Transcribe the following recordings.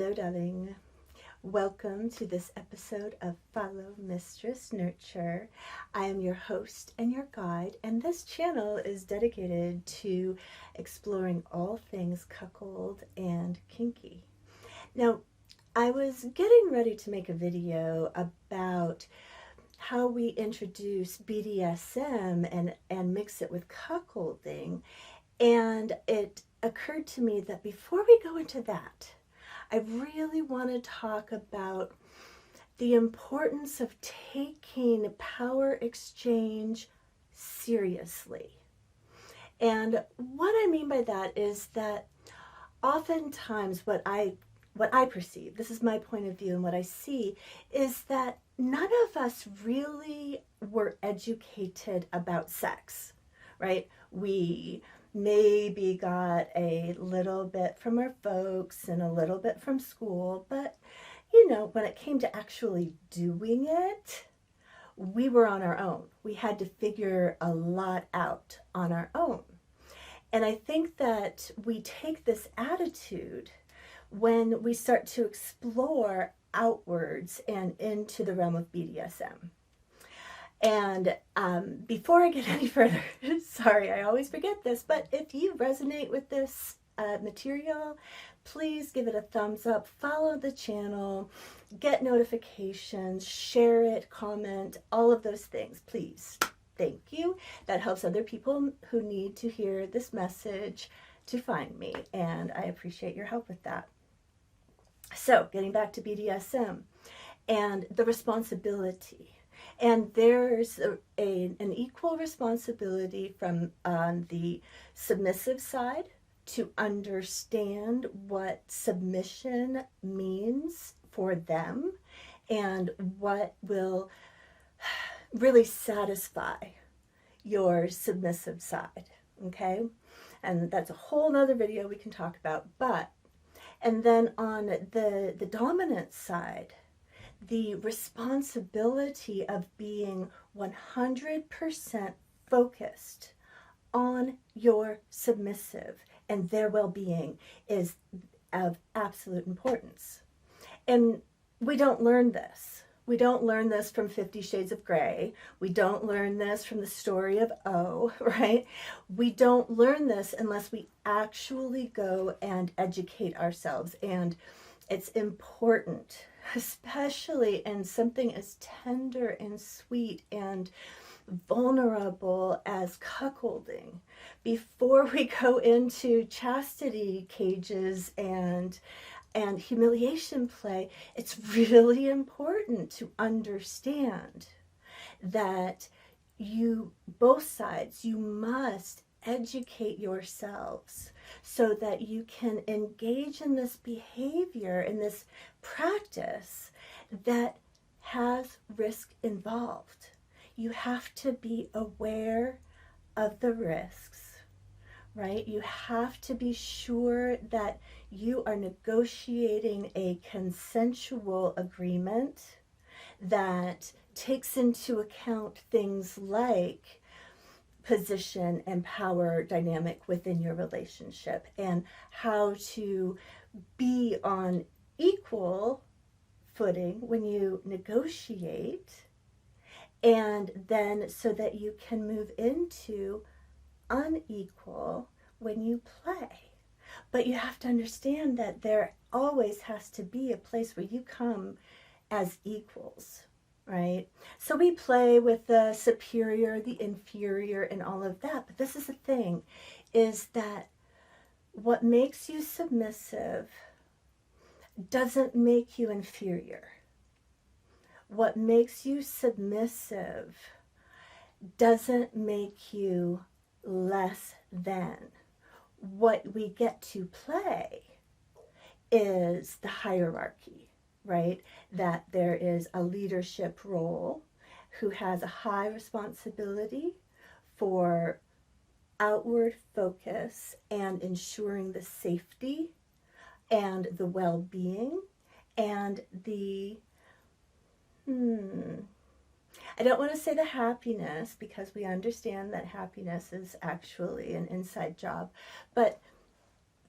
Hello, darling. Welcome to this episode of Follow Mistress Nurture. I am your host and your guide, and this channel is dedicated to exploring all things cuckold and kinky. Now, I was getting ready to make a video about how we introduce BDSM and mix it with cuckolding, and it occurred to me that before we go into that, I really want to talk about the importance of taking power exchange seriously. And what I mean by that is that oftentimes what I perceive, this is my point of view, and what I see is that none of us really were educated about sex, right? We maybe got a little bit from our folks and a little bit from school, but when it came to actually doing it, we were on our own. We had to figure a lot out on our own. And I think that we take this attitude when we start to explore outwards and into the realm of BDSM. And before I get any further, sorry, I always forget this, but if you resonate with this material, please give it a thumbs up, follow the channel, get notifications, share it, comment, all of those things, please. Thank you. That helps other people who need to hear this message to find me, and I appreciate your help with that. So, getting back to BDSM and the responsibility. And there's an equal responsibility from the submissive side to understand what submission means for them and what will really satisfy your submissive side, okay? And that's a whole nother video we can talk about. And then on the dominant side, the responsibility of being 100% focused on your submissive and their well-being is of absolute importance. And we don't learn this. We don't learn this from 50 Shades of Grey. We don't learn this from the story of O, right? We don't learn this unless we actually go and educate ourselves. And it's important, especially in something as tender and sweet and vulnerable as cuckolding. Before we go into chastity cages and humiliation play, it's really important to understand that both sides, you must educate yourselves so that you can engage in this behavior, in this practice that has risk involved. You have to be aware of the risks, right? You have to be sure that you are negotiating a consensual agreement that takes into account things like position and power dynamic within your relationship and how to be on equal footing when you negotiate, and then so that you can move into unequal when you play. But you have to understand that there always has to be a place where you come as equals, right? So we play with the superior, the inferior, and all of that. But this is the thing, is that what makes you submissive doesn't make you inferior. What makes you submissive doesn't make you less than. What we get to play is the hierarchy, right? That there is a leadership role who has a high responsibility for outward focus and ensuring the safety and the well-being and the I don't want to say the happiness, because we understand that happiness is actually an inside job, but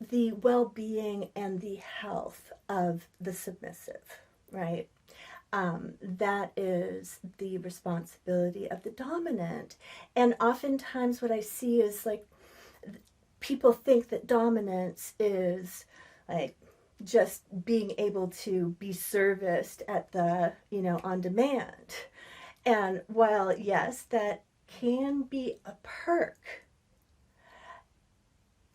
the well-being and the health of the submissive, right? That is the responsibility of the dominant. And oftentimes what I see is like people think that dominance is like just being able to be serviced at the, on demand. And while, yes, that can be a perk,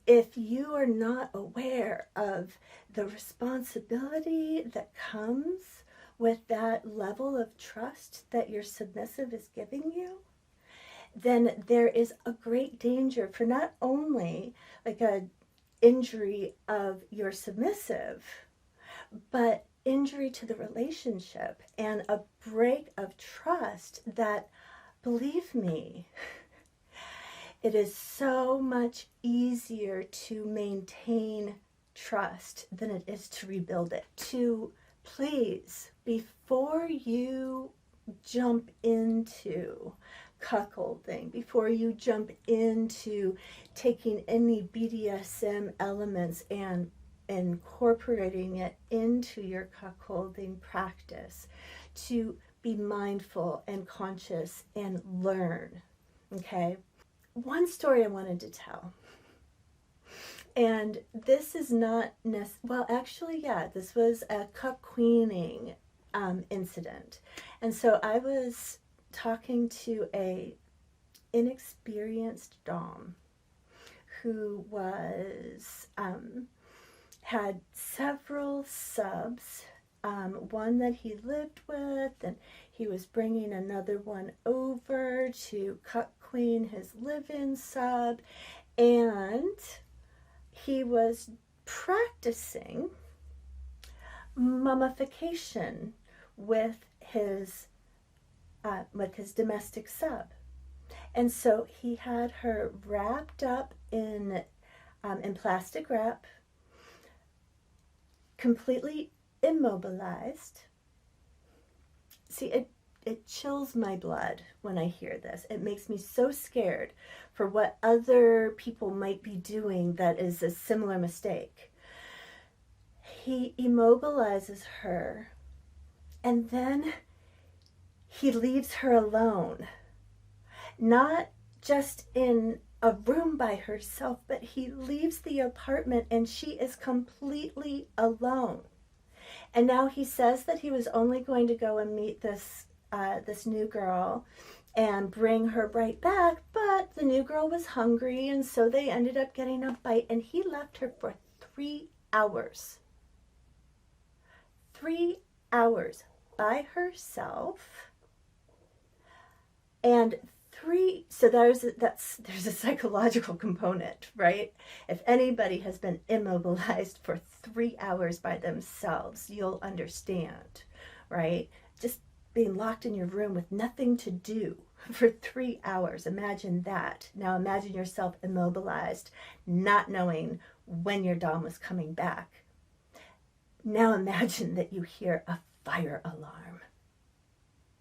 if you are not aware of the responsibility that comes with that level of trust that your submissive is giving you, then there is a great danger for not only like a injury of your submissive, but injury to the relationship and a break of trust that, believe me, it is so much easier to maintain trust than it is to rebuild it. To please, before you jump into cuckolding, before you jump into taking any BDSM elements and incorporating it into your cuckolding practice, to be mindful and conscious and learn, okay? One story I wanted to tell, and this is not well, actually, yeah, this was a cuck queening incident. And so I was talking to a inexperienced dom who was had several subs, one that he lived with, and he was bringing another one over to cuck queen his live-in sub, and he was practicing mummification with his domestic sub. And so he had her wrapped up in plastic wrap, completely immobilized. See, it chills my blood when I hear this. It makes me so scared for what other people might be doing that is a similar mistake. He immobilizes her, and then he leaves her alone. Not just in a room by herself, but he leaves the apartment and she is completely alone. And now he says that he was only going to go and meet this new girl and bring her right back, but the new girl was hungry, and so they ended up getting a bite, and he left her for 3 hours. 3 hours by herself. And so there's a psychological component, right? If anybody has been immobilized for 3 hours by themselves, you'll understand, right? Just being locked in your room with nothing to do for 3 hours. Imagine that. Now imagine yourself immobilized, not knowing when your dom was coming back. Now imagine that you hear a fire alarm.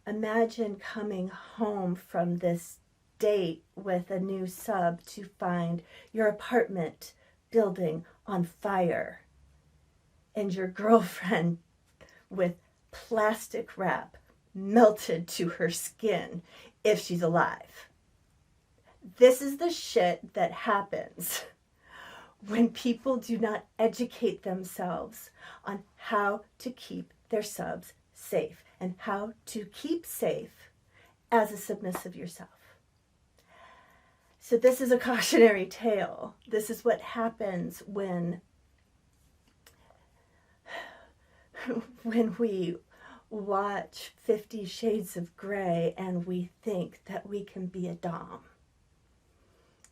Imagine coming home from this date with a new sub to find your apartment building on fire and your girlfriend with plastic wrap melted to her skin if she's alive. This is the shit that happens when people do not educate themselves on how to keep their subs safe and how to keep safe as a submissive yourself. So this is a cautionary tale. This is what happens when we watch 50 Shades of Grey and we think that we can be a dom.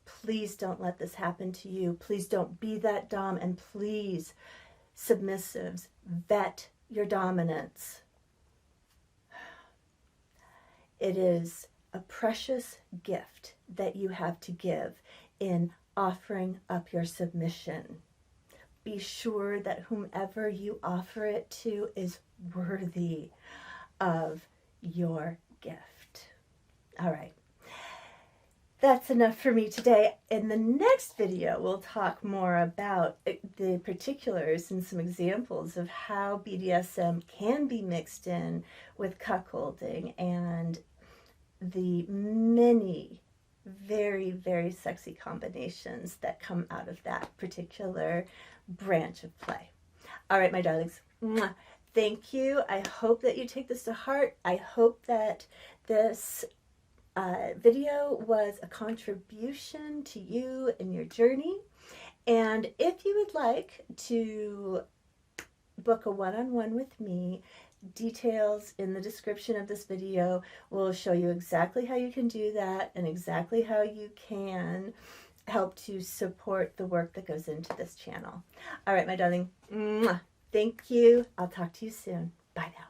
Please don't let this happen to you. Please don't be that dom, and please, submissives, vet your dominance. It is a precious gift that you have to give in offering up your submission. Be sure that whomever you offer it to is worthy of your gift. All right. that's enough for me today. In the next video, we'll talk more about the particulars and some examples of how BDSM can be mixed in with cuckolding and the many very, very sexy combinations that come out of that particular branch of play. All right, my darlings. Mwah. Thank you. I hope that you take this to heart. I hope that this video was a contribution to you in your journey. And if you would like to book a one-on-one with me, details in the description of this video will show you exactly how you can do that and exactly how you can help to support the work that goes into this channel. All right, my darling. Mwah. Thank you. I'll talk to you soon. Bye now.